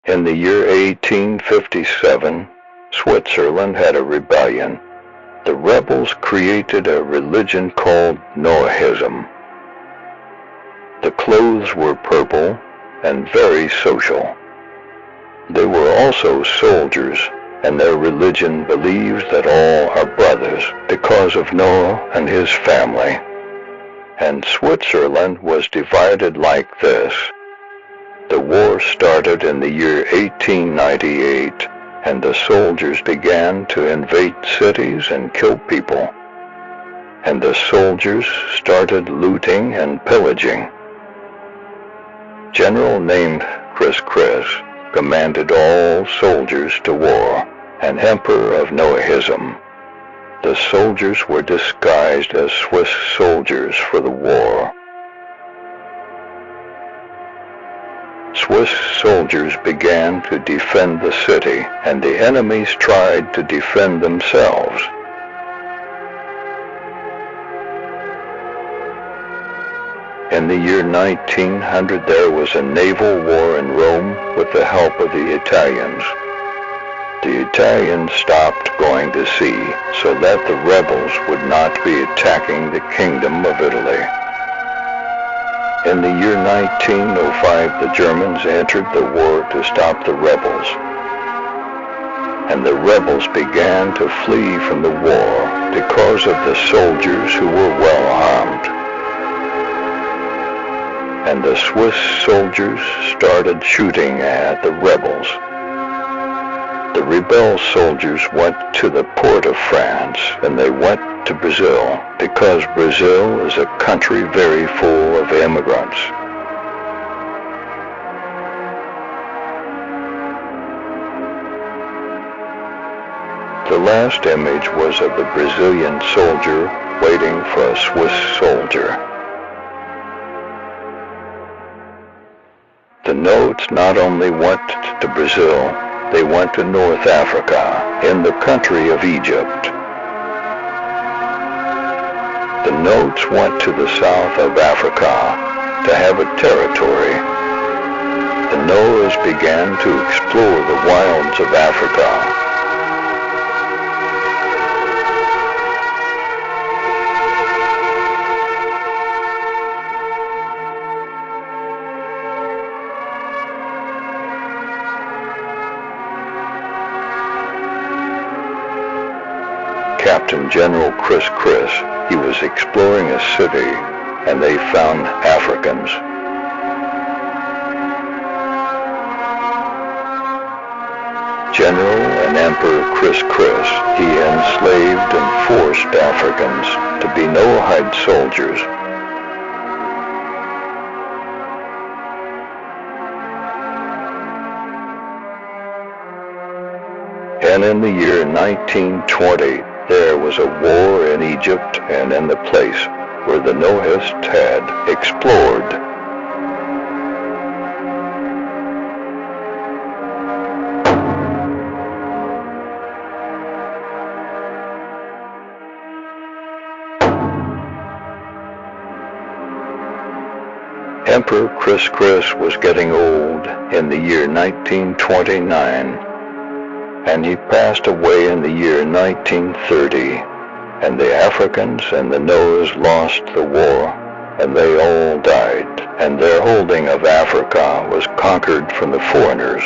In the year 1857, Switzerland had a rebellion. The rebels created a religion called Noahism. The clothes were purple and very social. They were also soldiers, and their religion believes that all are brothers because of Noah and his family. And Switzerland was divided like this. The war started in the year 1898, and the soldiers began to invade cities and kill people. And the soldiers started looting and pillaging. General named Chris commanded all soldiers to war, an emperor of Noahism. The soldiers were disguised as Swiss soldiers for the war. Swiss soldiers began to defend the city, and the enemies tried to defend themselves. In the year 1900, there was a naval war in Rome with the help of the Italians. The Italians stopped going to sea so that the rebels would not be attacking the Kingdom of Italy. In the year 1905, the Germans entered the war to stop the rebels, and the rebels began to flee from the war because of the soldiers who were well armed. And the Swiss soldiers started shooting at the rebels. The rebel soldiers went to the port of France, and they went to Brazil, because Brazil is a country very full of immigrants. The last image was of the Brazilian soldier waiting for a Swiss soldier. The notes not only went to Brazil, they went to North Africa, in the country of Egypt. The notes went to the south of Africa to have a territory. The Noahs began to explore the wilds of Africa. Captain General Chris, he was exploring a city, and they found Africans. General and Emperor Chris, he enslaved and forced Africans to be Noahide soldiers. And in the year 1920, there was a war in Egypt and in the place where the Noahists had explored. Emperor Chris was getting old in the year 1929. And he passed away in the year 1930, and the Africans and the Noahs lost the war, and they all died, and their holding of Africa was conquered from the foreigners.